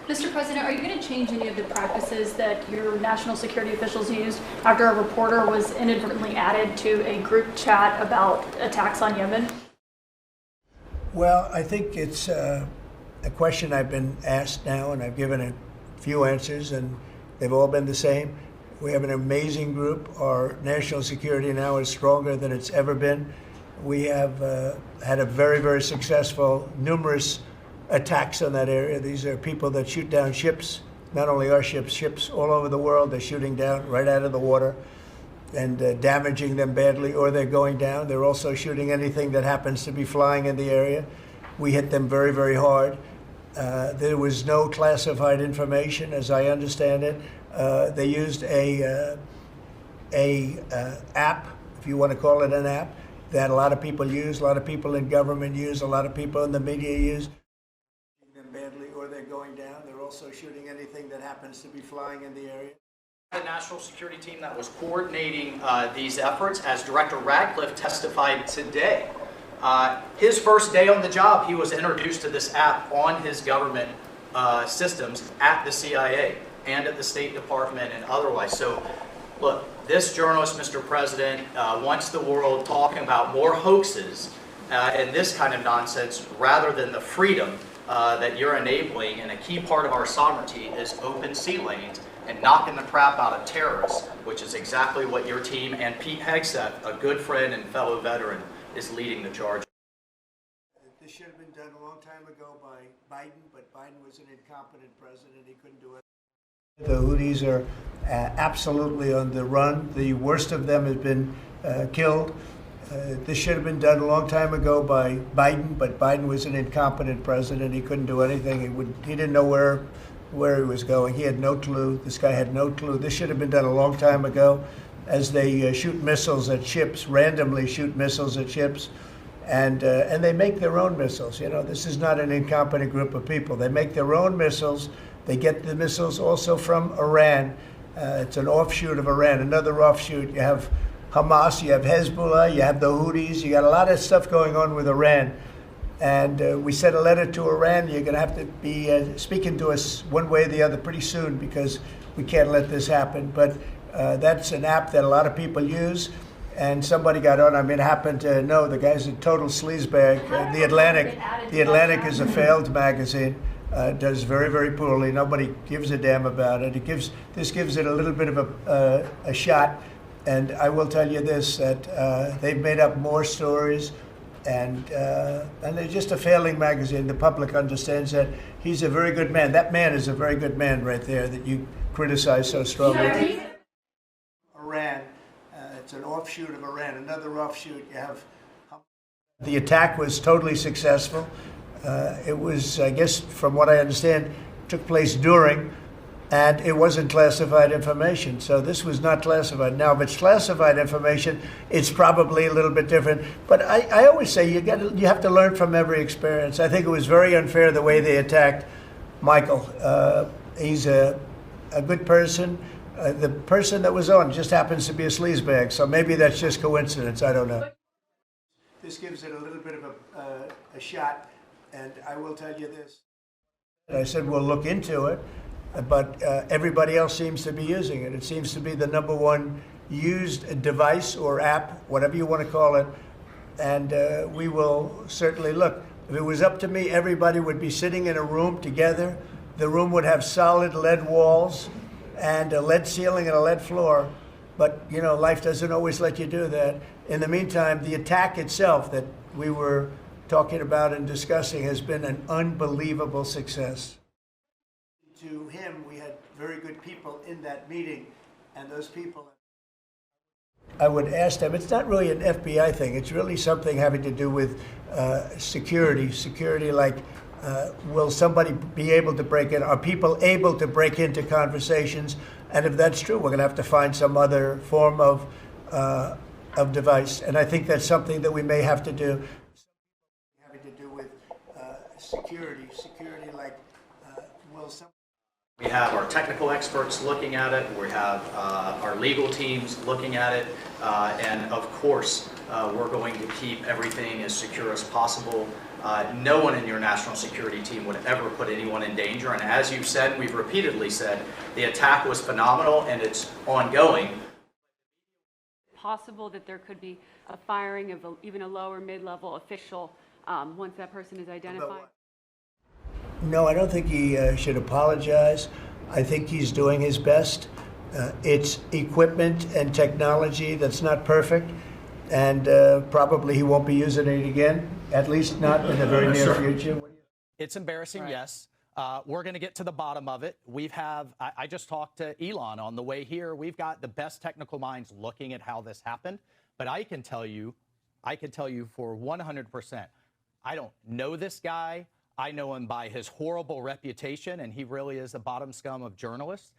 Mr. President, are you going to change any of the practices that your national security officials used after a reporter was inadvertently added to a group chat about attacks on Yemen? Well, I think it's a question I've been asked now, and I've given a few answers, and they've all been the same. We have an amazing group. Our national security now is stronger than it's ever been. We have had a very, very successful, numerous attacks on that area. These are people that shoot down ships, not only our ships, ships all over the world. They're shooting down right out of the water and damaging them badly, or they're going down. They're also shooting anything that happens to be flying in the area. We hit them very, very hard. There was no classified information, as I understand it. They used a app, if you want to call it an app, that a lot of people use, a lot of people in government use, a lot of people in the media use. Them badly, or they're going down. They're also shooting anything that happens to be flying in the area. The national security team that was coordinating these efforts, as Director Ratcliffe testified today. His first day on the job, he was introduced to this app on his government systems at the CIA and at the State Department and otherwise. So, look, this journalist, Mr. President, wants the world talking about more hoaxes and this kind of nonsense rather than the freedom that you're enabling. And a key part of our sovereignty is open sea lanes and knocking the crap out of terrorists, which is exactly what your team and Pete Hegseth, a good friend and fellow veteran, is leading the charge. This should have been done a long time ago by Biden, but Biden was an incompetent president. He couldn't do it. The Houthis are absolutely on the run. The worst of them has been killed. This should have been done a long time ago by Biden, but Biden was an incompetent president. He couldn't do anything. He didn't know where he was going. He had no clue. This guy had no clue. This should have been done a long time ago, as they shoot missiles at ships, randomly shoot missiles at ships, and they make their own missiles. You know, this is not an incompetent group of people. They make their own missiles. They get the missiles also from Iran. It's an offshoot of Iran, another offshoot. You have Hamas, you have Hezbollah, you have the Houthis. You got a lot of stuff going on with Iran. And we sent a letter to Iran. You're going to have to be speaking to us one way or the other pretty soon, because we can't let this happen. But that's an app that a lot of people use. And somebody got on. I mean, happened to know the guy's a total sleazebag. The Atlantic is a failed magazine. Does very, very poorly. Nobody gives a damn about it. This gives it a little bit of a shot. And I will tell you this, that they've made up more stories, and they're just a failing magazine. The public understands that. He's a very good man. That man is a very good man right there that you criticize so strongly. Iran, it's an offshoot of Iran, another offshoot. You have the attack was totally successful. It was, I guess, from what I understand, took place during, and it wasn't classified information. So this was not classified. Now, if it's classified information, it's probably a little bit different. But I always say you have to learn from every experience. I think it was very unfair the way they attacked Michael. He's a good person. The person that was on just happens to be a sleazebag. So maybe that's just coincidence. I don't know. This gives it a little bit of a shot. And I will tell you this. I said we'll look into it, but everybody else seems to be using it. It seems to be the #1 used device or app, whatever you want to call it. And we will certainly look. If it was up to me, everybody would be sitting in a room together. The room would have solid lead walls and a lead ceiling and a lead floor. But, you know, life doesn't always let you do that. In the meantime, the attack itself that we were talking about and discussing has been an unbelievable success. To him, we had very good people in that meeting, and those people, I would ask them, it's not really an FBI thing, it's really something having to do with security like, will somebody be able to break in? Are people able to break into conversations? And if that's true, we're going to have to find some other form of device. And I think that's something that we may have to do. Having to do with security like, will some We have our technical experts looking at it. We have our legal teams looking at it. And of course, we're going to keep everything as secure as possible. No one in your national security team would ever put anyone in danger. And as you've said, we've repeatedly said, the attack was phenomenal and it's ongoing. Possible that there could be a firing of even a lower mid-level official once that person is identified? No, I don't think he should apologize. I think he's doing his best. It's equipment and technology that's not perfect, and probably he won't be using it again, at least not in the very near future. It's embarrassing, right. Yes. We're going to get to the bottom of it. I just talked to Elon on the way here. We've got the best technical minds looking at how this happened. But I can tell you for 100%, I don't know this guy. I know him by his horrible reputation, and he really is the bottom scum of journalists.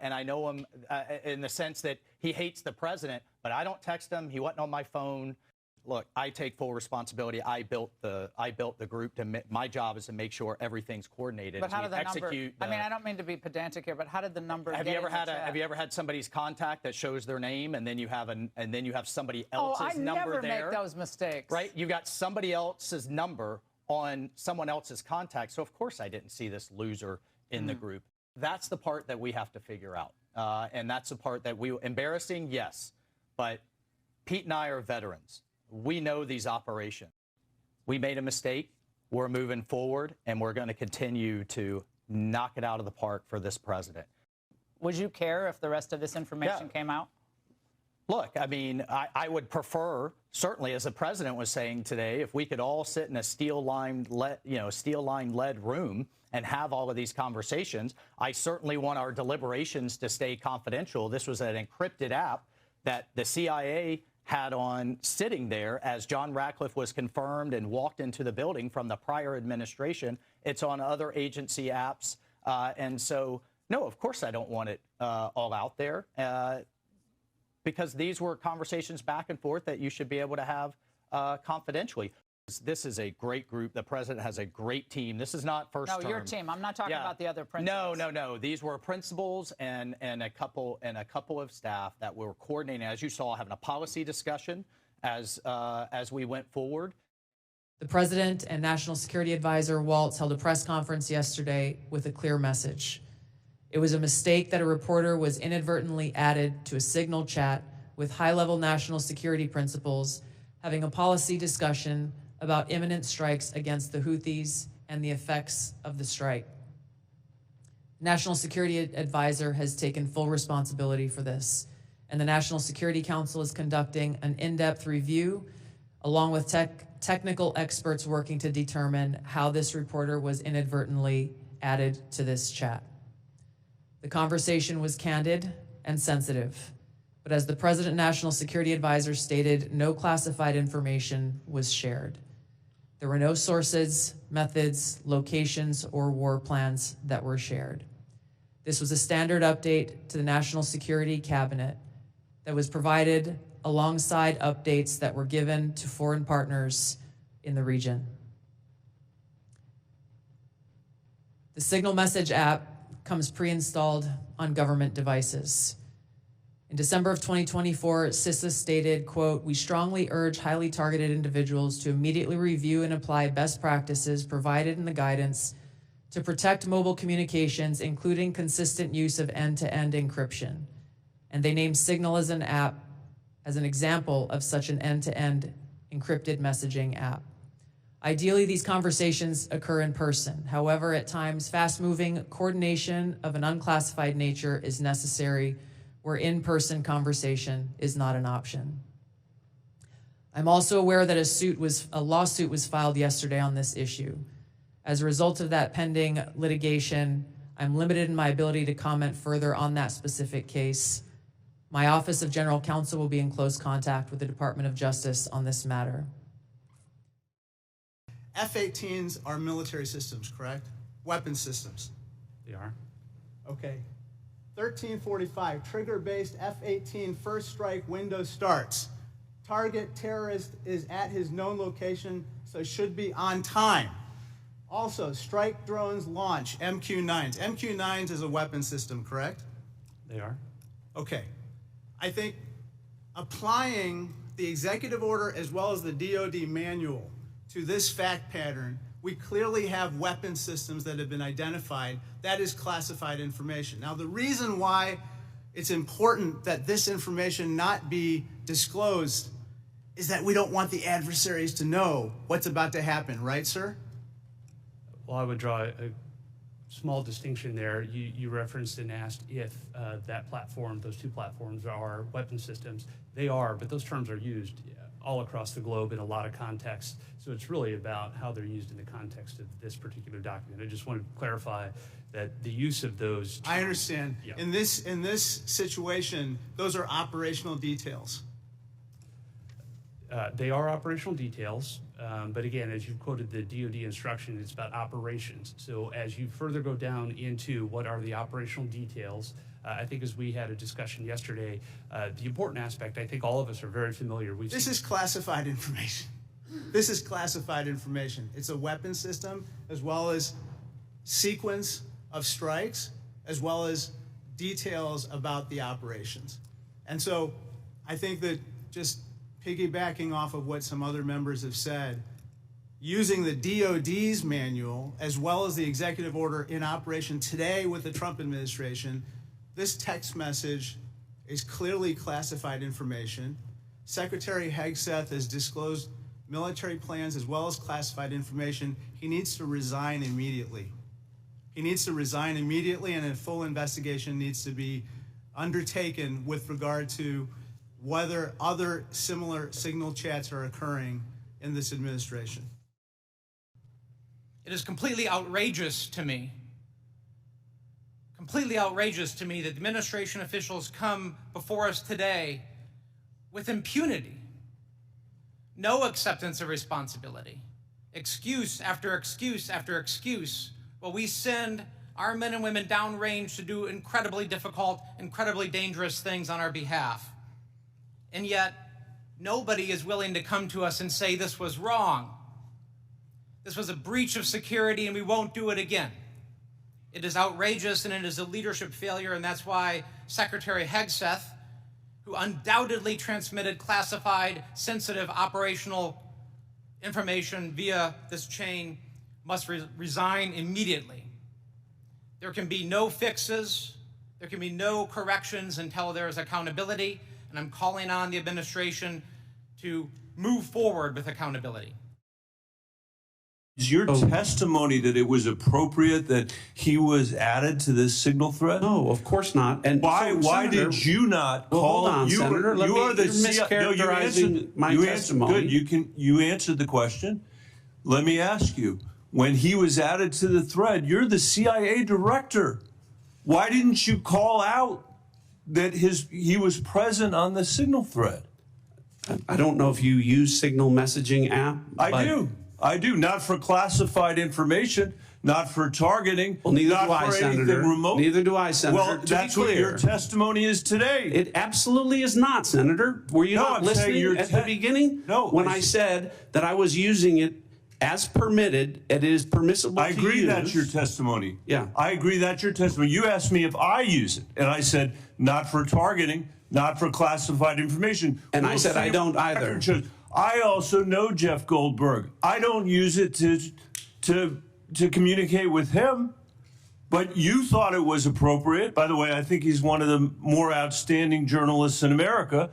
And I know him in the sense that he hates the president, but I don't text him. He wasn't on my phone. Look, I take full responsibility. I built the group. My job is to make sure everything's coordinated. But how did the number? I mean, I don't mean to be pedantic here, but how did the number? Have you ever had somebody's contact that shows their name, and then you have somebody else's number there? I never make those mistakes. Right? You got somebody else's number on someone else's contact. So of course I didn't see this loser in the group. That's the part that we have to figure out, and that's the part that embarrassing, yes, but Pete and I are veterans. We know these operations. We made a mistake. We're moving forward, and we're going to continue to knock it out of the park for this president. Would you care if the rest of this information came out? Look, I mean, I would prefer, certainly, as the president was saying today, if we could all sit in a steel-lined room and have all of these conversations. I certainly want our deliberations to stay confidential. This was an encrypted app that the CIA had on sitting there as John Ratcliffe was confirmed and walked into the building from the prior administration. It's on other agency apps. And so, no, of course I don't want it all out there because these were conversations back and forth that you should be able to have confidentially. This is a great group. The president has a great team. This is not first term. No, your team. I'm not talking about the other principals. No. These were principals and a couple of staff that were coordinating, as you saw, having a policy discussion as we went forward. The president and National Security Advisor Waltz held a press conference yesterday with a clear message. It was a mistake that a reporter was inadvertently added to a Signal chat with high-level national security principals having a policy discussion about imminent strikes against the Houthis and the effects of the strike. National Security Advisor has taken full responsibility for this, and the National Security Council is conducting an in-depth review along with technical experts working to determine how this reporter was inadvertently added to this chat. The conversation was candid and sensitive, but as the President National Security Advisor stated, no classified information was shared. There were no sources, methods, locations, or war plans that were shared. This was a standard update to the National Security Cabinet that was provided alongside updates that were given to foreign partners in the region. The Signal Message app comes pre-installed on government devices. In December of 2024, CISA stated, quote, "We strongly urge highly targeted individuals to immediately review and apply best practices provided in the guidance to protect mobile communications, including consistent use of end-to-end encryption." And they named Signal as an app, as an example of such an end-to-end encrypted messaging app. Ideally, these conversations occur in person. However, at times, fast-moving coordination of an unclassified nature is necessary where in-person conversation is not an option. I'm also aware that a lawsuit was filed yesterday on this issue. As a result of that pending litigation, I'm limited in my ability to comment further on that specific case. My Office of General Counsel will be in close contact with the Department of Justice on this matter. F-18s are military systems, correct? Weapon systems. They are. Okay. 1345, trigger-based F-18 first strike window starts. Target terrorist is at his known location, so should be on time. Also, strike drones launch, MQ-9s. MQ-9s is a weapon system, correct? They are. Okay. I think applying the executive order as well as the DoD manual to this fact pattern, we clearly have weapon systems that have been identified. That is classified information. Now, the reason why it's important that this information not be disclosed is that we don't want the adversaries to know what's about to happen, right, sir? Well, I would draw a small distinction there. You referenced and asked if that platform, those two platforms are weapon systems. They are, but those terms are used all across the globe in a lot of contexts. So it's really about how they're used in the context of this particular document. I just wanted to clarify that the use of those terms, I understand. Yeah. In this situation, those are operational details. They are operational details, but again, as you quoted the DoD instruction, it's about operations. So as you further go down into what are the operational details, I think as we had a discussion yesterday, the important aspect, I think all of us are very familiar. This is classified information. This is classified information. It's a weapon system as well as sequence of strikes as well as details about the operations. And so I think that just piggybacking off of what some other members have said, using the DoD's manual as well as the executive order in operation today with the Trump administration, this text message is clearly classified information. Secretary Hegseth has disclosed military plans as well as classified information. He needs to resign immediately. He needs to resign immediately, and a full investigation needs to be undertaken with regard to whether other similar signal chats are occurring in this administration. It is completely outrageous to me that the administration officials come before us today with impunity, no acceptance of responsibility, excuse after excuse after excuse, while we send our men and women downrange to do incredibly difficult, incredibly dangerous things on our behalf. And yet, nobody is willing to come to us and say this was wrong. This was a breach of security and we won't do it again. It is outrageous and it is a leadership failure, and that's why Secretary Hegseth, who undoubtedly transmitted classified, sensitive operational information via this chain, must resign immediately. There can be no fixes, there can be no corrections until there is accountability, and I'm calling on the administration to move forward with accountability. Is your testimony that it was appropriate that he was added to this signal thread? No, of course not. And why did you not call? Hold on, Senator. You are the mischaracterizing my testimony. Good. You answered the question. Let me ask you: when he was added to the thread, you're the CIA director. Why didn't you call out that he was present on the signal thread? I don't know if you use Signal messaging app. I do. Not for classified information, not for targeting. Well, neither not do I, for Senator. Remote. Neither do I, Senator. Well, that's what your testimony is today. It absolutely is not, Senator. Were you not listening at the beginning? No. When I said that I was using it as permitted, it is permissible to use. I agree that's your testimony. Yeah. I agree that's your testimony. You asked me if I use it, and I said not for targeting, not for classified information. And I said I don't either. I also know Jeff Goldberg. I don't use it to communicate with him, but you thought it was appropriate. By the way, I think he's one of the more outstanding journalists in America,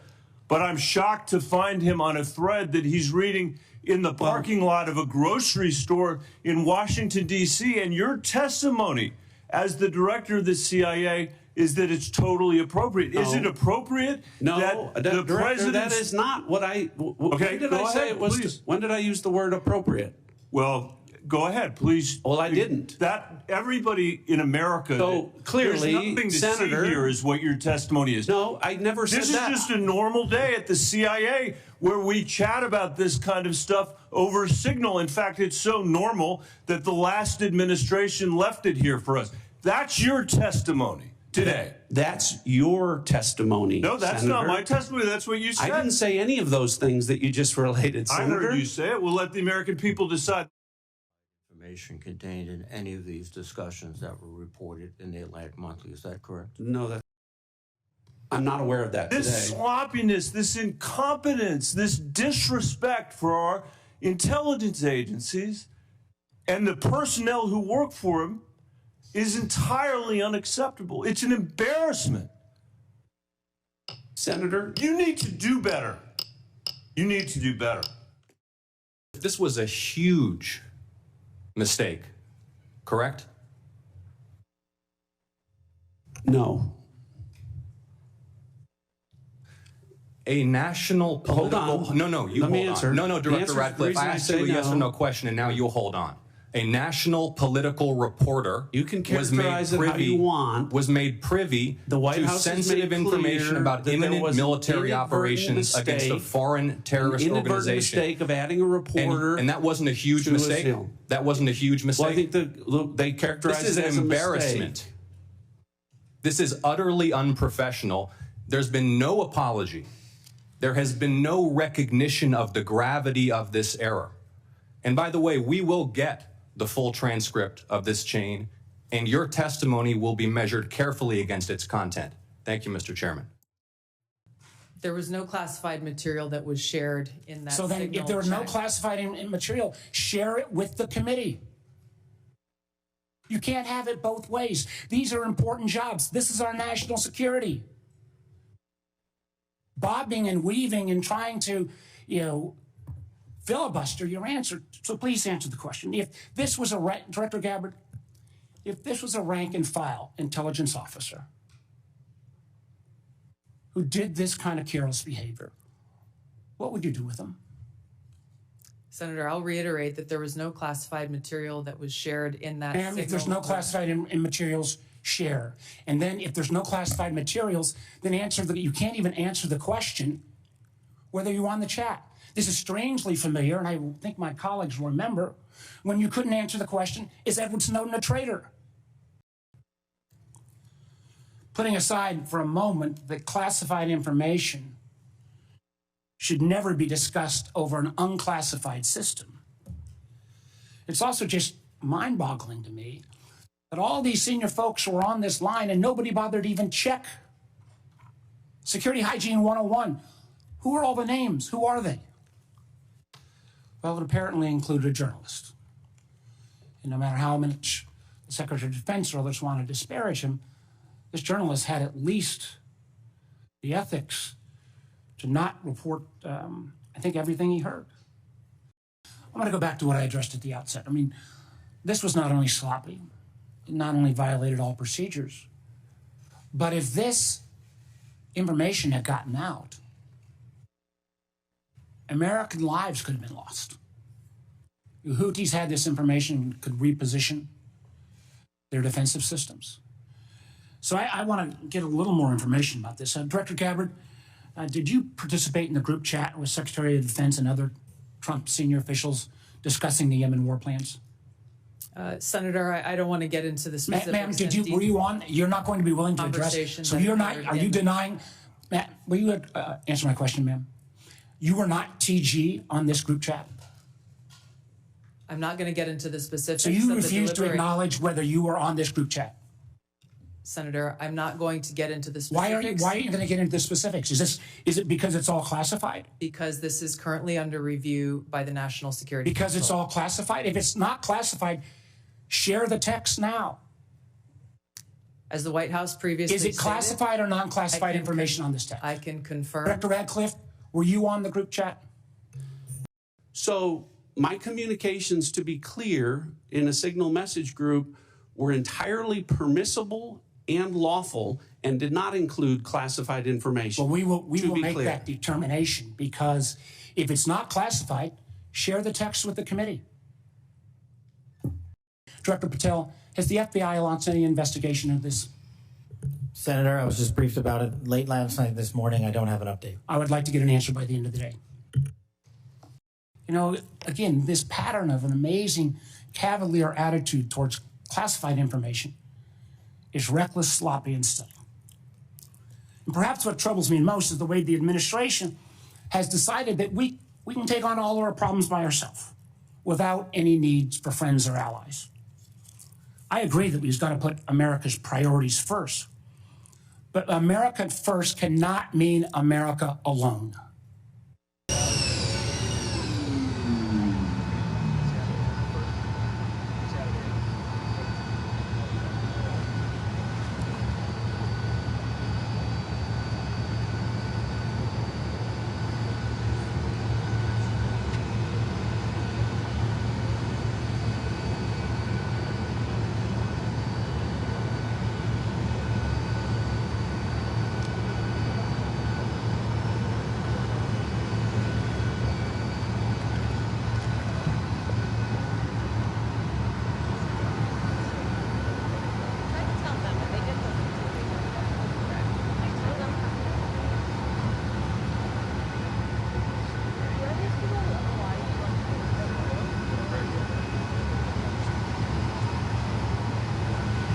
but I'm shocked to find him on a thread that he's reading in the parking lot of a grocery store in Washington, D.C., and your testimony as the director of the CIA is that it's totally appropriate. No. Is it appropriate? No, that the president? That is not what I. Okay, when did I say it was? Please. When did I use the word appropriate? Well, go ahead, please. Well, I didn't. That everybody in America. So clearly, there's nothing to Senator, see here is what your testimony is. No, I never said that. This is just a normal day at the CIA where we chat about this kind of stuff over Signal. In fact, it's so normal that the last administration left it here for us. That's your testimony today. That's your testimony. No, that's Senator. not my testimony. That's what you said. I didn't say any of those things that you just related, Senator. I heard you say it. We'll let the American people decide. information contained in any of these discussions that were reported in the Atlantic Monthly. Is that correct? No, I'm not aware of that This today. sloppiness, this incompetence, this disrespect for our intelligence agencies and the personnel who work for them is entirely unacceptable. It's an embarrassment. Senator, you need to do better. You need to do better. This was a huge mistake, correct? No. A national political... Hold on. No, you Let me hold answer. on. No, The Director answer- the Ratcliffe, reason I I asked say you a yes or no- no question, and now you'll hold on. A national political reporter You can characterize it how you want. Was made privy The White to House has sensitive made information clear about that there imminent was an military inadvertent operations against a mistake, foreign terrorist an inadvertent organization. mistake of adding a reporter, and that wasn't a huge to mistake. assume. That wasn't a huge mistake. Well, I think they characterize This is it an as a embarrassment. mistake. This is utterly unprofessional. There's been no apology. There has been no recognition of the gravity of this error. And by the way, we will get the full transcript of this chain, and your testimony will be measured carefully against its content. Thank you, Mr. Chairman. There was no classified material that was shared in that So then, signal if there was no chat. classified material, share it with the committee. You can't have it both ways. These are important jobs. This is our national security. Bobbing and weaving and trying to, filibuster your answer. So please answer the question. If this was Director Gabbard, if this was a rank and file intelligence officer who did this kind of careless behavior, what would you do with them? Senator, I'll reiterate that there was no classified material that was shared in that Ma'am, if there's signal no classified in materials, share. And then if there's no classified materials, then you can't even answer the question whether you're on the chat. This is strangely familiar, and I think my colleagues will remember, when you couldn't answer the question, is Edward Snowden a traitor? Putting aside for a moment that classified information should never be discussed over an unclassified system. It's also just mind-boggling to me that all these senior folks were on this line and nobody bothered to even check. Security Hygiene 101. Who are all the names? Who are they? Well, it apparently included a journalist. And no matter how much the Secretary of Defense or others want to disparage him, this journalist had at least the ethics to not report, I think, everything he heard. I'm going to go back to what I addressed at the outset. I mean, this was not only sloppy, it not only violated all procedures, but if this information had gotten out, American lives could have been lost. The Houthis had this information and could reposition their defensive systems. So I want to get a little more information about this. Director Gabbard, did you participate in the group chat with Secretary of Defense and other Trump senior officials discussing the Yemen war plans? Senator, I don't want to get into the specifics. Ma'am, were you on? You're not going to be willing to address. So you're not. Are you denying? Matt, will you answer my question, ma'am? You were not TG on this group chat. I'm not going to get into the specifics. So you of the refuse to deliberate- acknowledge whether you were on this group chat. Senator, I'm not going to get into the Why specifics. are you going to get into the specifics? Is it because it's all classified? Because this is currently under review by the National Security Because it's Council. all classified? If it's not classified, share the text now. As the White House previously Is it classified stated, or non-classified information on this text? I can confirm. Director Ratcliffe, were you on the group chat? So my communications, to be clear, in a signal message group were entirely permissible and lawful and did not include classified information. Well, we will make clear. that determination, because if it's not classified, share the text with the committee. Director Patel, has the FBI launched any investigation of this? Senator, I was just briefed about it late last night, this morning. I don't have an update. I would like to get an answer by the end of the day. You know, again, this pattern of an amazing cavalier attitude towards classified information is reckless, sloppy, and silly. And perhaps what troubles me most is the way the administration has decided that we can take on all of our problems by ourselves without any needs for friends or allies. I agree that we've got to put America's priorities first. But America first cannot mean America alone.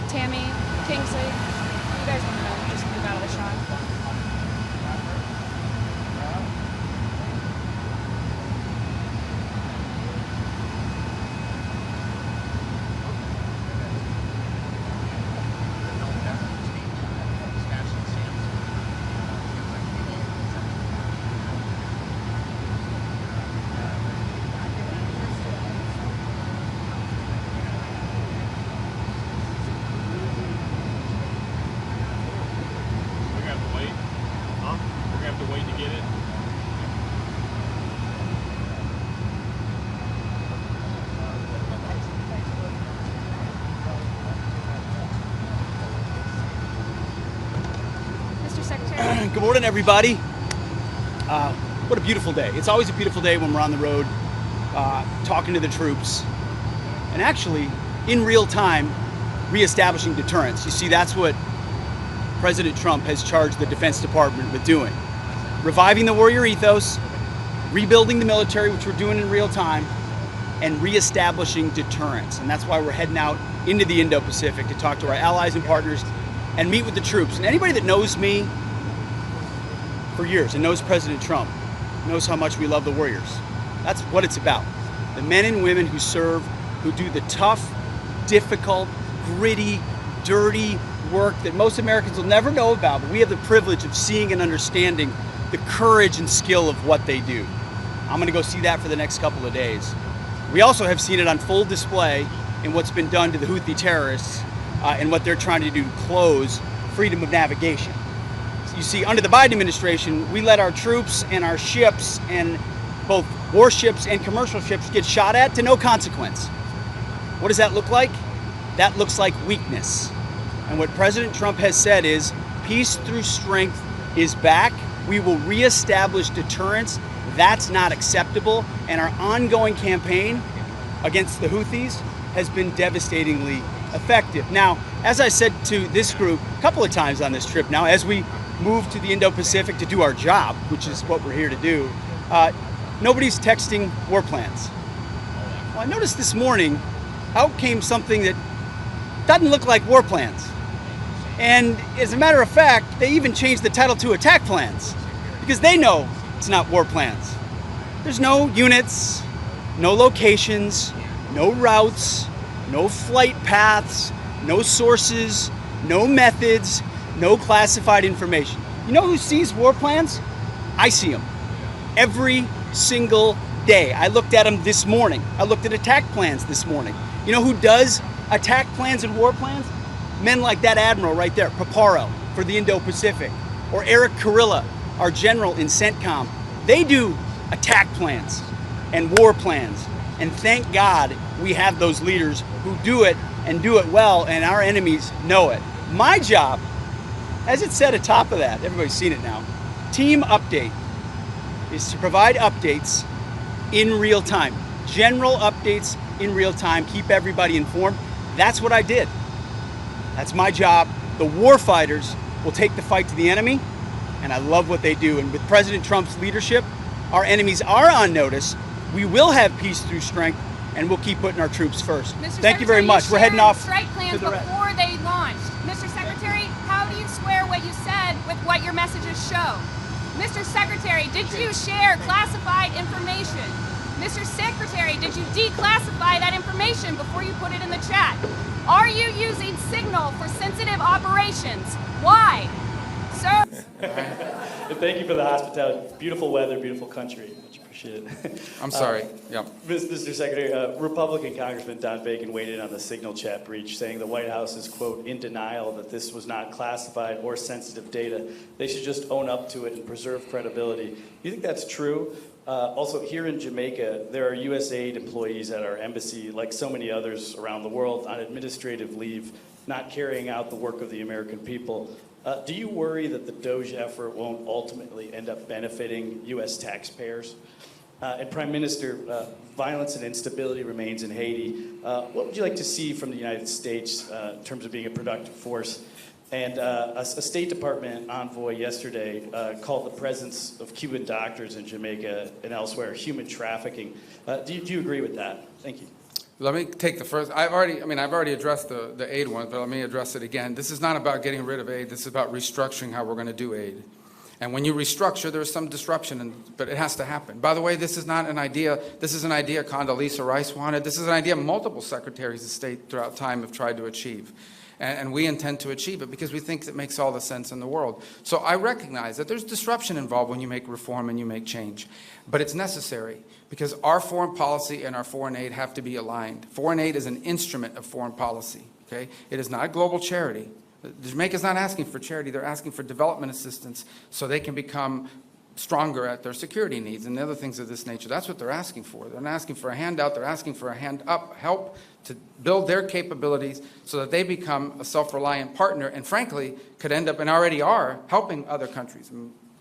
Tammy, Kingsley, you guys want to know, just move out of the shot. Good morning, everybody. What a beautiful day. It's always a beautiful day when we're on the road talking to the troops and actually, in real time, reestablishing deterrence. You see, that's what President Trump has charged the Defense Department with doing. Reviving the warrior ethos, rebuilding the military, which we're doing in real time, and reestablishing deterrence. And that's why we're heading out into the Indo-Pacific to talk to our allies and partners and meet with the troops. And anybody that knows me for years and knows President Trump knows how much we love the warriors. That's what it's about. The men and women who serve, who do the tough, difficult, gritty, dirty work that most Americans will never know about, but we have the privilege of seeing and understanding the courage and skill of what they do. I'm gonna go see that for the next couple of days. We also have seen it on full display in what's been done to the Houthi terrorists and what they're trying to do to close freedom of navigation. You see, under the Biden administration, we let our troops and our ships and both warships and commercial ships get shot at to no consequence. What does that look like? That looks like weakness. And what President Trump has said is peace through strength is back. We will reestablish deterrence. That's not acceptable. And our ongoing campaign against the Houthis has been devastatingly effective. Now, as I said to this group a couple of times on this trip now, as we move to the Indo-Pacific to do our job, which is what we're here to do, nobody's texting war plans. Well, I noticed this morning out came something that doesn't look like war plans. And as a matter of fact, they even changed the title to attack plans because they know it's not war plans. There's no units, no locations, no routes, no flight paths, no sources, no methods, no classified information. You know who sees war plans? I see them every single day. I looked at them this morning. I looked at attack plans this morning. You know who does attack plans and war plans? Men like that admiral right there, Paparo, for the Indo-Pacific, or Eric Kurilla, our general in CENTCOM. They do attack plans and war plans. And thank God we have those leaders who do it and do it well, and our enemies know it. My job, as it said atop of that, everybody's seen it now, team update, is to provide updates in real time. General updates in real time, keep everybody informed. That's what I did. That's my job. The war fighters will take the fight to the enemy, and I love what they do. And with President Trump's leadership, our enemies are on notice. We will have peace through strength, and we'll keep putting our troops first. Thank you very much. We're heading off strike plans to the before they launched. Mr. Secretary, how do you square what you said with what your messages show? Mr. Secretary, did you share classified information? Mr. Secretary, did you declassify that information before you put it in the chat? Are you using Signal for sensitive operations? Why? Sir? Thank you for the hospitality. Beautiful weather, beautiful country. Much appreciated. I'm sorry. Yeah. Mr. Secretary, Republican Congressman Don Bacon weighed in on the Signal chat breach, saying the White House is, quote, in denial that this was not classified or sensitive data. They should just own up to it and preserve credibility. Do you think that's true? Also, here in Jamaica, there are USAID employees at our embassy, like so many others around the world, on administrative leave, not carrying out the work of the American people. Do you worry that the DOGE effort won't ultimately end up benefiting U.S. taxpayers? And Prime Minister, violence and instability remains in Haiti. What would you like to see from the United States in terms of being a productive force? And a State Department envoy yesterday called the presence of Cuban doctors in Jamaica and elsewhere human trafficking. Do you agree with that? Thank you. Let me take the first. I've already addressed the aid one, but let me address it again. This is not about getting rid of aid. This is about restructuring how we're going to do aid. And when you restructure, there's some disruption, but it has to happen. By the way, this is not an idea. This is an idea Condoleezza Rice wanted. This is an idea multiple secretaries of state throughout time have tried to achieve. And we intend to achieve it because we think it makes all the sense in the world. So I recognize that there's disruption involved when you make reform and you make change. But it's necessary because our foreign policy and our foreign aid have to be aligned. Foreign aid is an instrument of foreign policy. Okay? It is not global charity. Jamaica's not asking for charity. They're asking for development assistance so they can become stronger at their security needs and the other things of this nature. That's what they're asking for. They're not asking for a handout. They're asking for a hand up, help to build their capabilities so that they become a self-reliant partner and, frankly, could end up and already are helping other countries.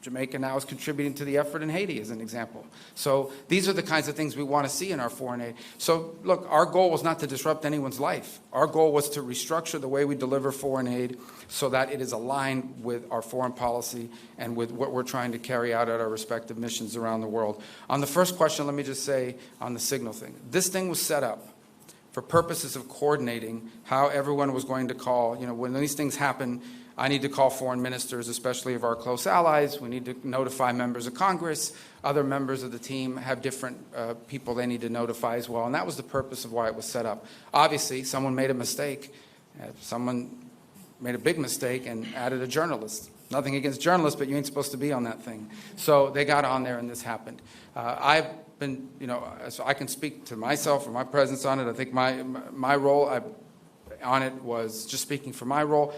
Jamaica now is contributing to the effort in Haiti, as an example. So these are the kinds of things we want to see in our foreign aid. So, look, our goal was not to disrupt anyone's life. Our goal was to restructure the way we deliver foreign aid so that it is aligned with our foreign policy and with what we're trying to carry out at our respective missions around the world. On the first question, let me just say on the Signal thing. This thing was set up for purposes of coordinating how everyone was going to call. You know, when these things happen, I need to call foreign ministers, especially of our close allies. We need to notify members of Congress. Other members of the team have different people they need to notify as well. And that was the purpose of why it was set up. Obviously, someone made a mistake. Someone made a big mistake and added a journalist. Nothing against journalists, but you ain't supposed to be on that thing. So they got on there and this happened. I've been, you know, so I can speak to myself or my presence on it. I think my role on it was just speaking for my role.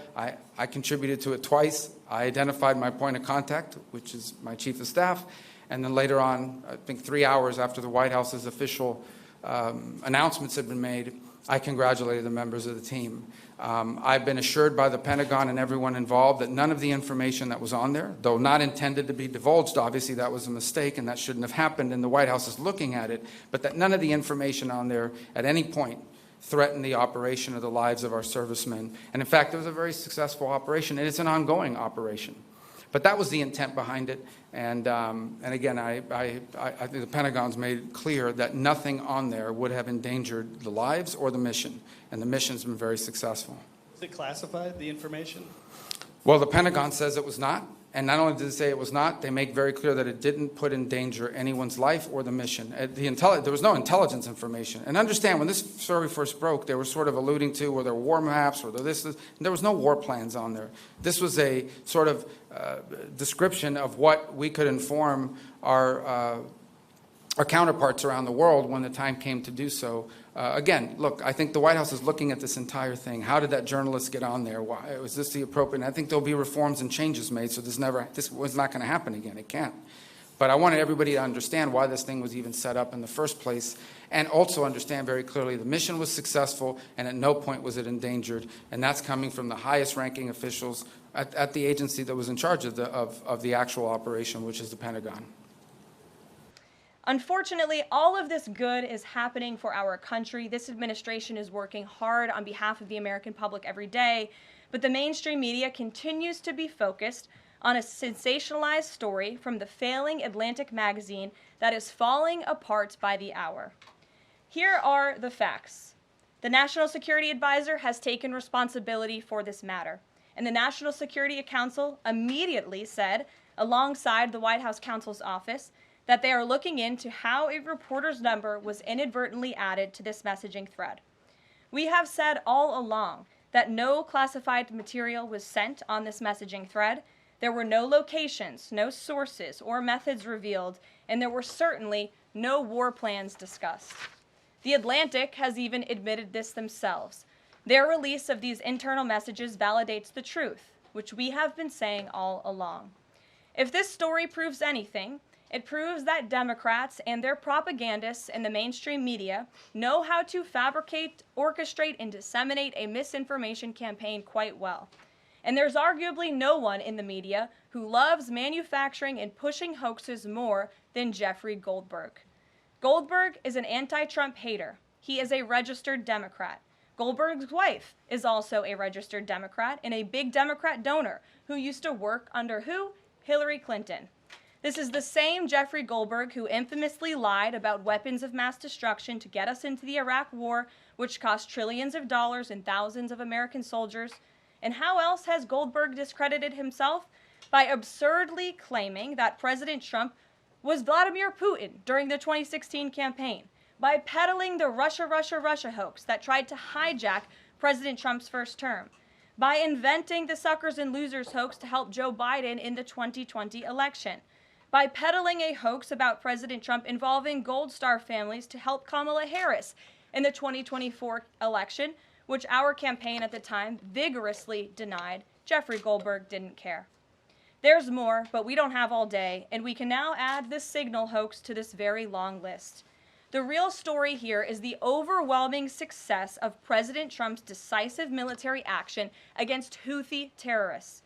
I contributed to it twice. I identified my point of contact, which is my chief of staff. And then later on, I think 3 hours after the White House's official announcements had been made, I congratulated the members of the team. I've been assured by the Pentagon and everyone involved that none of the information that was on there, though not intended to be divulged, obviously that was a mistake and that shouldn't have happened, and the White House is looking at it, but that none of the information on there at any point threaten the operation or the lives of our servicemen. And in fact, it was a very successful operation, and it's an ongoing operation. But that was the intent behind it. And again, I think the Pentagon's made clear that nothing on there would have endangered the lives or the mission. And the mission's been very successful. Was it classified, the information? Well, the Pentagon says it was not. And not only did it say it was not, they make very clear that it didn't put in danger anyone's life or the mission. There was no intelligence information. And understand, when this story first broke, they were sort of alluding to were there war maps, or there was no war plans on there. This was a sort of description of what we could inform our counterparts around the world when the time came to do so. Again, look, I think the White House is looking at this entire thing. How did that journalist get on there? Why was this the appropriate? And I think there'll be reforms and changes made, so this was not going to happen again. It can't. But I wanted everybody to understand why this thing was even set up in the first place, and also understand very clearly the mission was successful, and at no point was it endangered. And that's coming from the highest-ranking officials at the agency that was in charge of the actual operation, which is the Pentagon. Unfortunately, all of this good is happening for our country. This administration is working hard on behalf of the American public every day, but the mainstream media continues to be focused on a sensationalized story from the failing Atlantic magazine that is falling apart by the hour. Here are the facts. The National Security Advisor has taken responsibility for this matter, and the National Security Council immediately said, alongside the White House counsel's office, that they are looking into how a reporter's number was inadvertently added to this messaging thread. We have said all along that no classified material was sent on this messaging thread. There were no locations, no sources, or methods revealed, and there were certainly no war plans discussed. The Atlantic has even admitted this themselves. Their release of these internal messages validates the truth, which we have been saying all along. If this story proves anything, it proves that Democrats and their propagandists in the mainstream media know how to fabricate, orchestrate, and disseminate a misinformation campaign quite well. And there's arguably no one in the media who loves manufacturing and pushing hoaxes more than Jeffrey Goldberg. Goldberg is an anti-Trump hater. He is a registered Democrat. Goldberg's wife is also a registered Democrat and a big Democrat donor who used to work under who? Hillary Clinton. This is the same Jeffrey Goldberg who infamously lied about weapons of mass destruction to get us into the Iraq War, which cost trillions of dollars and thousands of American soldiers. And how else has Goldberg discredited himself? By absurdly claiming that President Trump was Vladimir Putin during the 2016 campaign, by peddling the Russia, Russia, Russia hoax that tried to hijack President Trump's first term, by inventing the suckers and losers hoax to help Joe Biden in the 2020 election, by peddling a hoax about President Trump involving Gold Star families to help Kamala Harris in the 2024 election, which our campaign at the time vigorously denied. Jeffrey Goldberg didn't care. There's more, but we don't have all day, and we can now add this Signal hoax to this very long list. The real story here is the overwhelming success of President Trump's decisive military action against Houthi terrorists.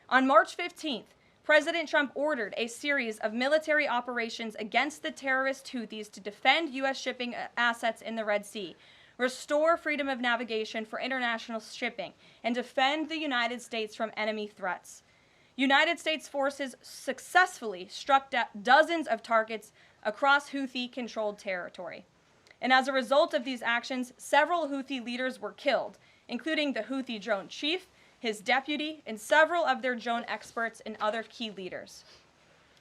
On March 15th, President Trump ordered a series of military operations against the terrorist Houthis to defend U.S. shipping assets in the Red Sea, restore freedom of navigation for international shipping, and defend the United States from enemy threats. United States forces successfully struck dozens of targets across Houthi-controlled territory. And as a result of these actions, several Houthi leaders were killed, including the Houthi drone chief, his deputy, and several of their drone experts and other key leaders.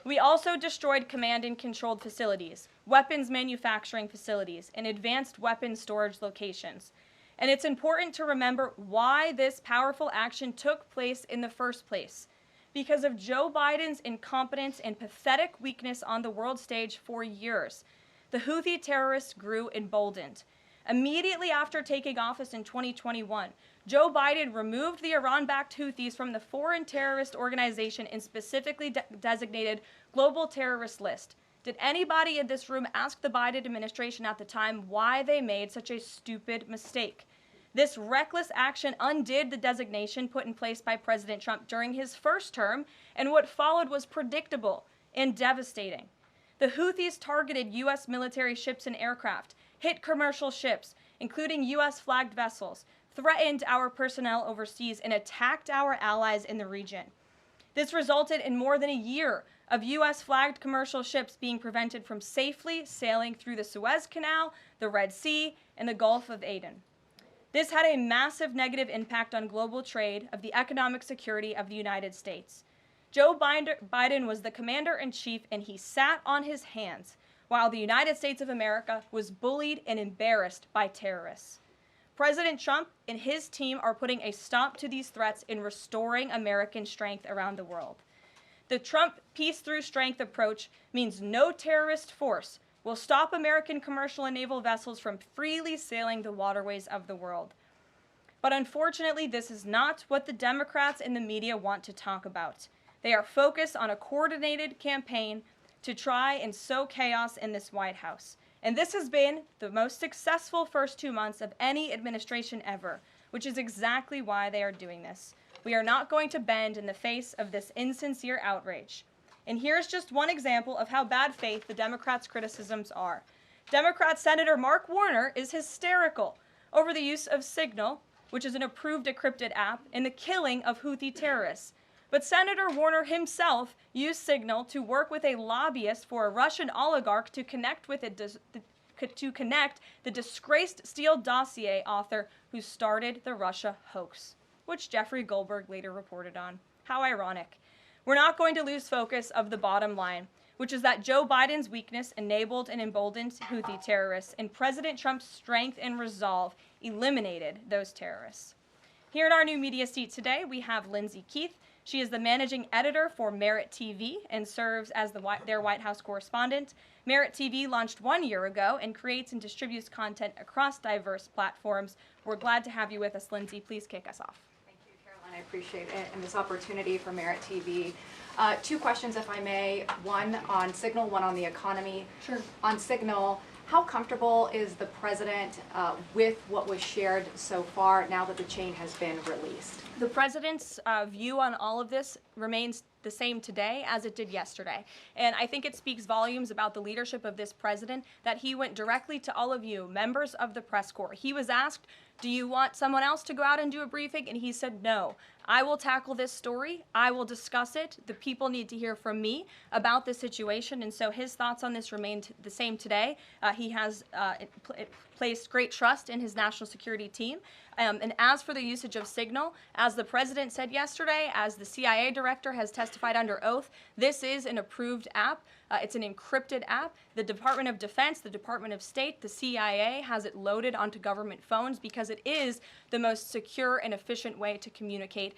We also destroyed command and controlled facilities, weapons manufacturing facilities, and advanced weapons storage locations. And it's important to remember why this powerful action took place in the first place. Because of Joe Biden's incompetence and pathetic weakness on the world stage for years, the Houthi terrorists grew emboldened. Immediately after taking office in 2021, Joe Biden removed the Iran-backed Houthis from the foreign terrorist organization and specifically designated global terrorist list. Did anybody in this room ask the Biden administration at the time why they made such a stupid mistake? This reckless action undid the designation put in place by President Trump during his first term, and what followed was predictable and devastating. The Houthis targeted U.S. military ships and aircraft, hit commercial ships, including U.S.-flagged vessels, threatened our personnel overseas, and attacked our allies in the region. This resulted in more than a year of U.S.-flagged commercial ships being prevented from safely sailing through the Suez Canal, the Red Sea, and the Gulf of Aden. This had a massive negative impact on global trade of the economic security of the United States. Joe Biden was the commander-in-chief, and he sat on his hands while the United States of America was bullied and embarrassed by terrorists. President Trump and his team are putting a stop to these threats and restoring American strength around the world. The Trump peace through strength approach means no terrorist force will stop American commercial and naval vessels from freely sailing the waterways of the world. But unfortunately, this is not what the Democrats and the media want to talk about. They are focused on a coordinated campaign to try and sow chaos in this White House. And this has been the most successful first 2 months of any administration ever, which is exactly why they are doing this. We are not going to bend in the face of this insincere outrage. And here's just one example of how bad faith the Democrats' criticisms are. Democrat Senator Mark Warner is hysterical over the use of Signal, which is an approved decrypted app, in the killing of Houthi terrorists. But Senator Warner himself used Signal to work with a lobbyist for a Russian oligarch to connect the disgraced Steele dossier author who started the Russia hoax, which Jeffrey Goldberg later reported on. How ironic. We're not going to lose focus of the bottom line. which is that Joe Biden's weakness enabled and emboldened Houthi terrorists, and President Trump's strength and resolve eliminated those terrorists. Here in our new media seat today, we have Lindsay Keith. She is the managing editor for Merit TV and serves as their White House correspondent. Merit TV launched 1 year ago and creates and distributes content across diverse platforms. We're glad to have you with us, Lindsay. Please kick us off. Thank you, Caroline. I appreciate it and this opportunity for Merit TV. 2 questions, if I may. One on Signal, one on the economy. Sure. On Signal, how comfortable is the president with what was shared so far now that the chain has been released? The president's view on all of this remains the same today as it did yesterday. And I think it speaks volumes about the leadership of this president that he went directly to all of you, members of the press corps. He was asked, do you want someone else to go out and do a briefing? And he said, no, I will tackle this story. I will discuss it. The people need to hear from me about the situation. And so his thoughts on this remain the same today. He has placed great trust in his national security team. And as for the usage of Signal, as the president said yesterday, as the CIA director has testified under oath, this is an approved app. It's an encrypted app. The Department of Defense, the Department of State, the CIA has it loaded onto government phones because it is the most secure and efficient way to communicate.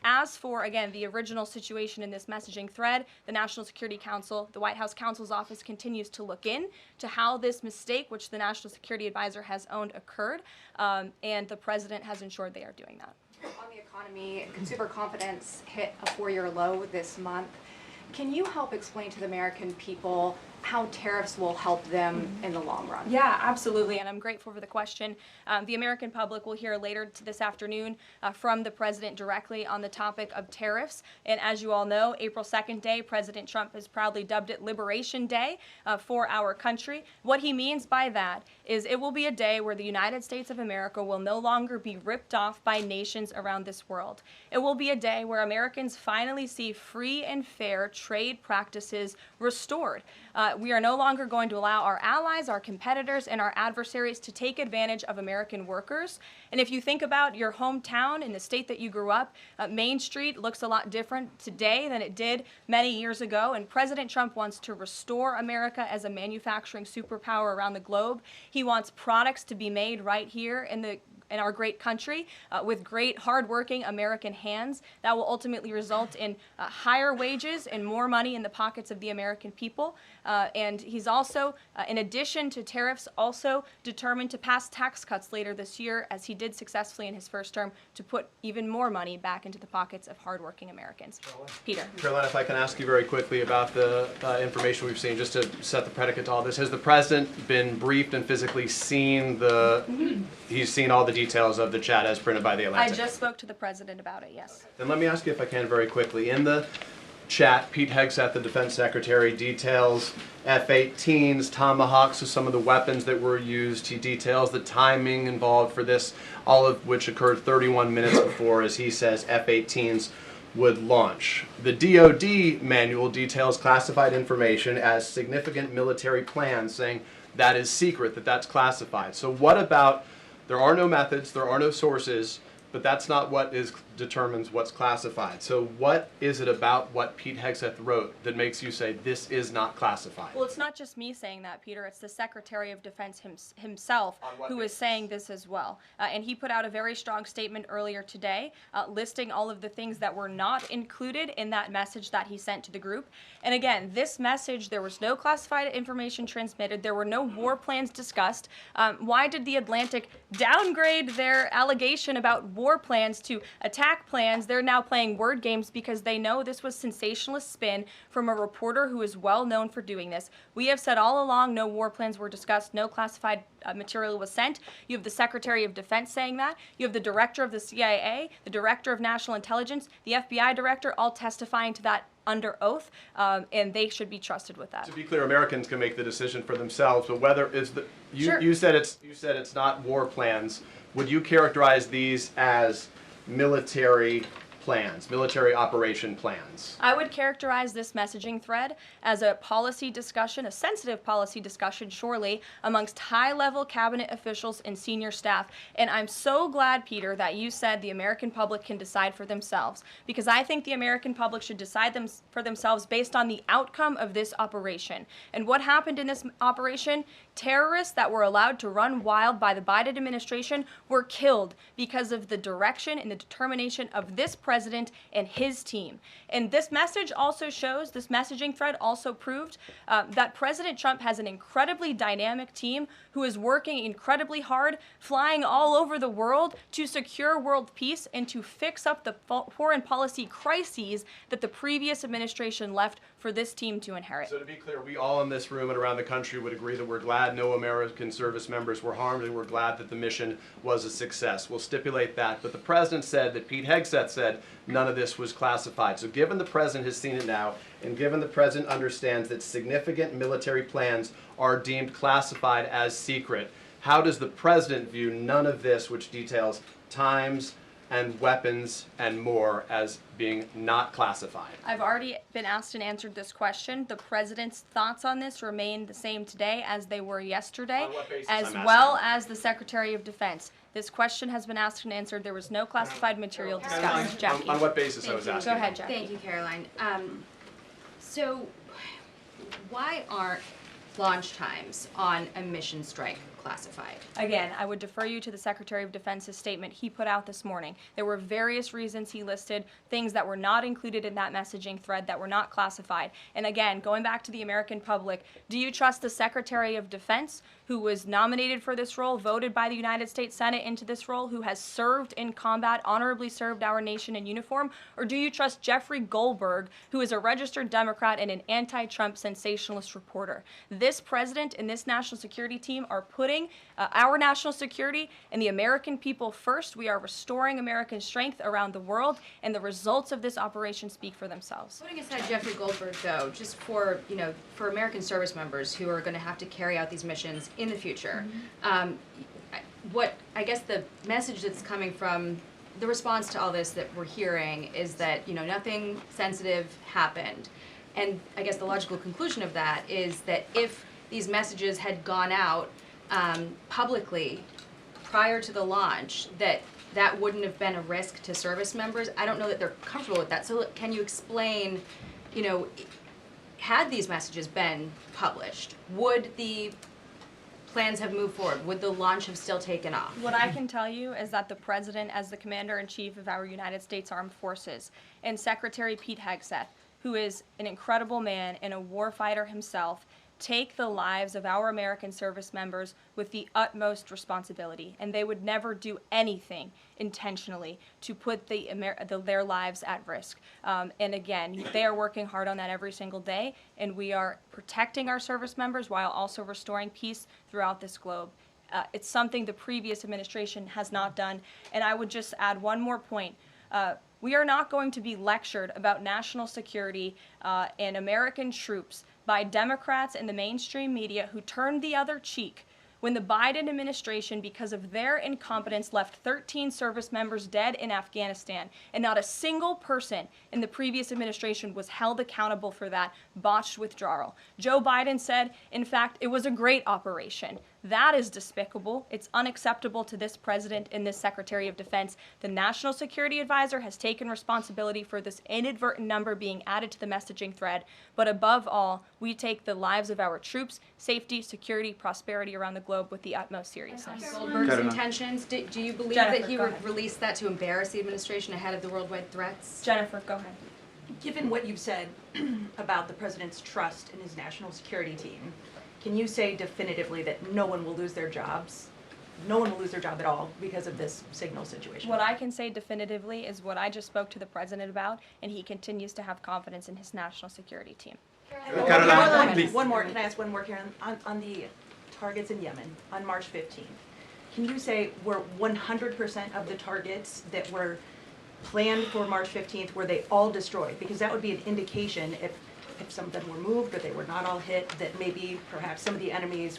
As for, again, the original situation in this messaging thread, the National Security Council, the White House counsel's office continues to look in to how this mistake, which the National Security Advisor has owned, occurred, and the president has ensured they are doing that. On the economy, consumer confidence hit a 4-year low this month. Can you help explain to the American people how tariffs will help them in the long run? Yeah, absolutely, and I'm grateful for the question. The American public will hear later this afternoon from the president directly on the topic of tariffs. And as you all know, April 2nd day, President Trump has proudly dubbed it Liberation Day for our country. What he means by that is it will be a day where the United States of America will no longer be ripped off by nations around this world. It will be a day where Americans finally see free and fair trade practices restored. We are no longer going to allow our allies, our competitors, and our adversaries to take advantage of American workers. And if you think about your hometown in the state that you grew up, Main Street looks a lot different today than it did many years ago. And President Trump wants to restore America as a manufacturing superpower around the globe. He wants products to be made right here in our great country with great hardworking American hands that will ultimately result in higher wages and more money in the pockets of the American people. And he's also, in addition to tariffs, also determined to pass tax cuts later this year, as he did successfully in his first term, to put even more money back into the pockets of hardworking Americans. Peter. Caroline, if I can ask you very quickly about the information we've seen, just to set the predicate to all this. Has the president been briefed and physically seen he's seen all the details of the chat as printed by the Atlantic? I just spoke to the president about it, yes. Then let me ask you, if I can, very quickly. In the chat, Pete Hegseth, the defense secretary, details F-18s, Tomahawks, so some of the weapons that were used. He details the timing involved for this, all of which occurred 31 minutes before, as he says, F-18s would launch. The DoD manual details classified information as significant military plans, saying that is secret, that's classified. So what about, there are no methods, there are no sources, but that's not what determines what's classified. So what is it about what Pete Hegseth wrote that makes you say this is not classified? Well, it's not just me saying that, Peter. It's the Secretary of Defense himself who is saying this as well. And he put out a very strong statement earlier today listing all of the things that were not included in that message that he sent to the group. And again, this message, there was no classified information transmitted. There were no war plans discussed. Why did the Atlantic downgrade their allegation about war plans to attack plans? They're now playing word games because they know this was sensationalist spin from a reporter who is well known for doing this. We have said all along no war plans were discussed, no classified material was sent. You have the Secretary of Defense saying that. You have the director of the CIA, the director of National Intelligence, the FBI director, all testifying to that under oath, and they should be trusted with that. To be clear, Americans can make the decision for themselves, but whether is the Sure. you said it's not war plans. Would you characterize these as military plans, military operation plans? I would characterize this messaging thread as a policy discussion, a sensitive policy discussion, surely, amongst high-level cabinet officials and senior staff. And I'm so glad, Peter, that you said the American public can decide for themselves, because I think the American public should decide for themselves based on the outcome of this operation. And what happened in this operation? Terrorists that were allowed to run wild by the Biden administration were killed because of the direction and the determination of this president and his team. And this message also shows, this messaging thread also proved that President Trump has an incredibly dynamic team who is working incredibly hard, flying all over the world to secure world peace and to fix up the foreign policy crises that the previous administration left for this team to inherit. So to be clear, we all in this room and around the country would agree that we're glad no American service members were harmed, and we're glad that the mission was a success. We'll stipulate that. But the president said that Pete Hegseth said none of this was classified. So given the president has seen it now, and given the president understands that significant military plans are deemed classified as secret, how does the president view none of this, which details times and weapons and more, as being not classified? I've already been asked and answered this question. The president's thoughts on this remain the same today as they were yesterday, On what basis, as I'm well as the Secretary of Defense. This question has been asked and answered. There was no classified material discussed. Jackie. On what basis I was asking? Go ahead, Jackie. Thank you, Caroline. So why aren't launch times on a mission strike classified? Again, I would defer you to the Secretary of Defense's statement he put out this morning. There were various reasons he listed, things that were not included in that messaging thread that were not classified. And again, going back to the American public, do you trust the Secretary of Defense, who was nominated for this role, voted by the United States Senate into this role, who has served in combat, honorably served our nation in uniform? Or do you trust Jeffrey Goldberg, who is a registered Democrat and an anti-Trump sensationalist reporter? This president and this national security team are putting our national security and the American people first. We are restoring American strength around the world, and the results of this operation speak for themselves. Putting aside Jeffrey Goldberg, though, just for, for American service members who are going to have to carry out these missions in the future, what I guess the message that's coming from the response to all this that we're hearing is that, nothing sensitive happened. And I guess the logical conclusion of that is that if these messages had gone out publicly prior to the launch, that wouldn't have been a risk to service members. I don't know that they're comfortable with that. So can you explain, had these messages been published, would the plans have moved forward? Would the launch have still taken off? What I can tell you is that the President, as the Commander-in-Chief of our United States Armed Forces, and Secretary Pete Hegseth, who is an incredible man and a warfighter himself, take the lives of our American service members with the utmost responsibility, and they would never do anything intentionally to put their lives at risk. And again, they are working hard on that every single day, and we are protecting our service members while also restoring peace throughout this globe. It's something the previous administration has not done. And I would just add one more point. We are not going to be lectured about national security and American troops by Democrats and the mainstream media who turned the other cheek when the Biden administration, because of their incompetence, left 13 service members dead in Afghanistan, and not a single person in the previous administration was held accountable for that botched withdrawal. Joe Biden said, in fact, it was a great operation. That is despicable. It's unacceptable to this president and this Secretary of Defense. The National Security Advisor has taken responsibility for this inadvertent number being added to the messaging thread. But above all, we take the lives of our troops, safety, security, prosperity around the globe with the utmost seriousness. Goldberg's intentions, do you believe Jennifer, that he go would ahead. release that to embarrass the administration ahead of the worldwide threats? Jennifer, go ahead. Given what you've said about the president's trust in his national security team, can you say definitively that no one will lose their jobs? No one will lose their job at all because of this signal situation? What I can say definitively is what I just spoke to the president about, and he continues to have confidence in his national security team. One more, can I ask one more, Karen? On the targets in Yemen on March 15th, can you say were 100% of the targets that were planned for March 15th, were they all destroyed? Because that would be an indication if if some of them were moved or they were not all hit, that maybe perhaps some of the enemies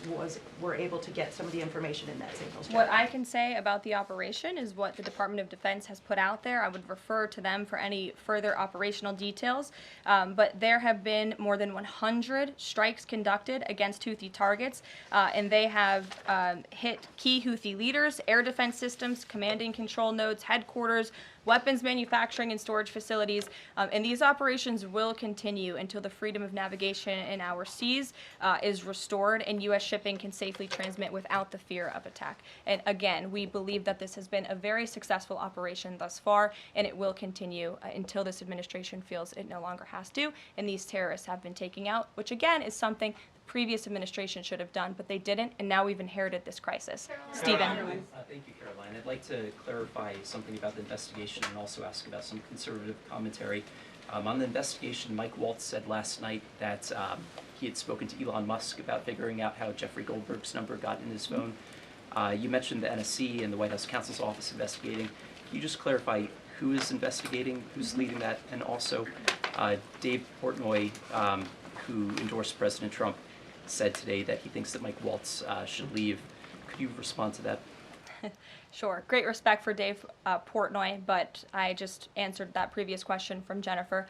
were able to get some of the information in that signals chat? What I can say about the operation is what the Department of Defense has put out there. I would refer to them for any further operational details. But there have been more than 100 strikes conducted against Houthi targets, and they have hit key Houthi leaders, air defense systems, command and control nodes, headquarters, weapons manufacturing and storage facilities, and these operations will continue until the freedom of navigation in our seas is restored and U.S. shipping can safely transmit without the fear of attack. And again, we believe that this has been a very successful operation thus far, and it will continue until this administration feels it no longer has to, and these terrorists have been taken out, which again is something the previous administration should have done, but they didn't, and now we've inherited this crisis. Stephen. Thank you, Karoline. I'd like to clarify something about the investigation and also ask about some conservative commentary. On the investigation, Mike Waltz said last night that he had spoken to Elon Musk about figuring out how Jeffrey Goldberg's number got in his phone. You mentioned the NSC and the White House counsel's office investigating. Can you just clarify who is investigating, who's leading that, and also Dave Portnoy, who endorsed President Trump, said today that he thinks that Mike Waltz should leave. Could you respond to that? Sure. Great respect for Dave Portnoy, but I just answered that previous question from Jennifer.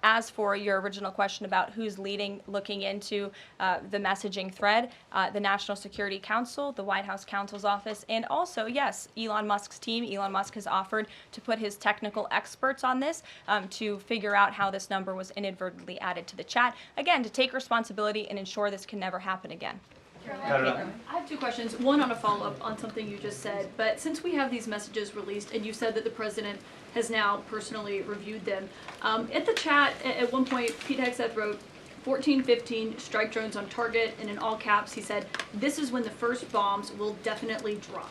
As for your original question about who's looking into the messaging thread, the National Security Council, the White House counsel's office, and also, yes, Elon Musk's team. Elon Musk has offered to put his technical experts on this to figure out how this number was inadvertently added to the chat. Again, to take responsibility and ensure this can never happen again. I have two questions. One on a follow-up on something you just said. But since we have these messages released, and you said that the president has now personally reviewed them, at the chat at one point, Pete Hegseth wrote 14-15 strike drones on target, and in all caps he said, "This is when the first bombs will definitely drop."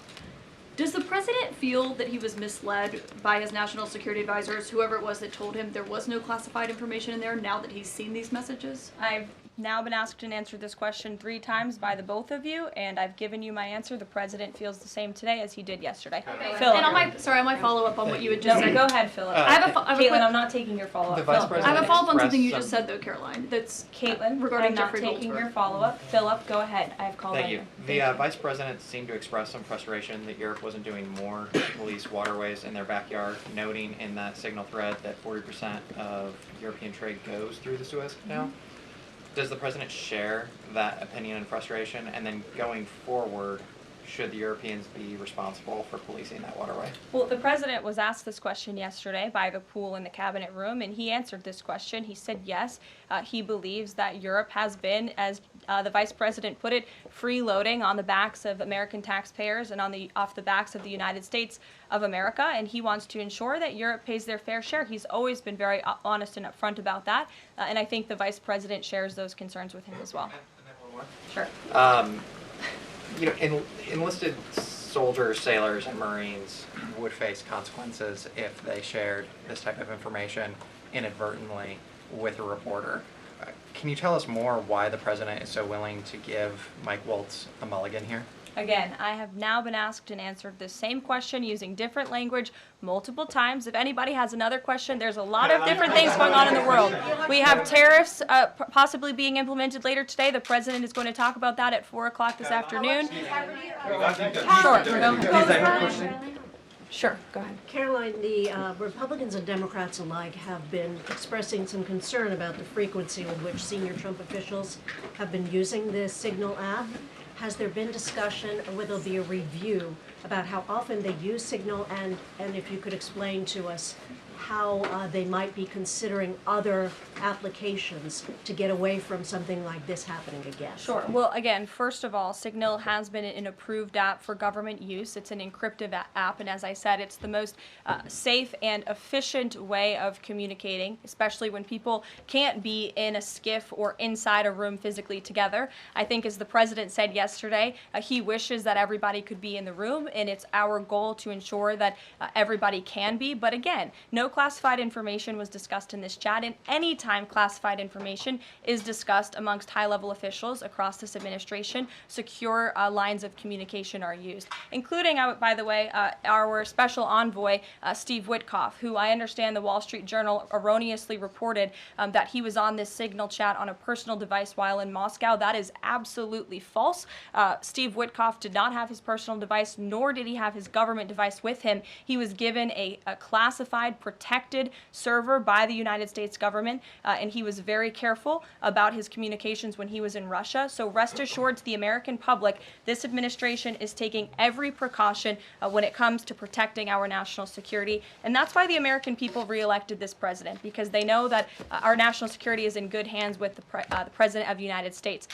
Does the president feel that he was misled by his national security advisors, whoever it was that told him there was no classified information in there, now that he's seen these messages? I've now been asked and answered this question 3 times by the both of you, and I've given you my answer. The president feels the same today as he did yesterday. Okay. Philip. And on my follow-up on what you had just said. Go ahead, Philip. Caitlin, I'm not taking your follow-up. I have a follow-up on something you just said, though, Caroline. That's Caitlin, regarding I'm not Jeffrey taking Goldberg. your follow-up. Philip, go ahead. I've called Thank on you. The Vice President seemed to express some frustration that Europe wasn't doing more to police waterways in their backyard, noting in that signal thread that 40% of European trade goes through the Suez Canal. Does the president share that opinion and frustration? And then going forward, should the Europeans be responsible for policing that waterway? Well, the president was asked this question yesterday by the pool in the cabinet room, and he answered this question. He said yes, he believes that Europe has been, as the vice president put it, freeloading on the backs of American taxpayers and off the backs of the United States of America, and he wants to ensure that Europe pays their fair share. He's always been very honest and upfront about that, and I think the vice president shares those concerns with him as well. Sure. You know, enlisted soldiers, sailors, and Marines would face consequences if they shared this type of information inadvertently with a reporter. Can you tell us more why the president is so willing to give Mike Waltz a mulligan here? Again, I have now been asked and answered this same question using different language multiple times. If anybody has another question, there's a lot of different things going on in the world. We have tariffs possibly being implemented later today. The president is going to talk about that at 4 o'clock this afternoon. Sure, go ahead. Karoline, the Republicans and Democrats alike have been expressing some concern about the frequency with which senior Trump officials have been using the Signal app. Has there been discussion, or will there be a review about how often they use Signal, and if you could explain to us how they might be considering other applications to get away from something like this happening again? Sure. Well, again, first of all, Signal has been an approved app for government use. It's an encrypted app, and as I said, it's the most safe and efficient way of communicating, especially when people can't be in a skiff or inside a room physically together. I think, as the president said yesterday, he wishes that everybody could be in the room sensitive, and it's our goal to ensure that everybody can be. But again, no classified information was discussed in this chat, and any time classified information is discussed amongst high-level officials across this administration, secure lines of communication are used, including, by the way, our special envoy, Steve Witkoff, who I understand the Wall Street Journal erroneously reported that he was on this Signal chat on a personal device while in Moscow. That is absolutely false. Steve Witkoff did not have his personal device, nor did he have his government device with him. He was given a classified, protected server by the United States government, and he was very careful about his communications when he was in Russia. So rest assured to the American public, this administration is taking every precaution when it comes to protecting our national security. And that's why the American people reelected this president, because they know that our national security is in good hands with the President of the United States.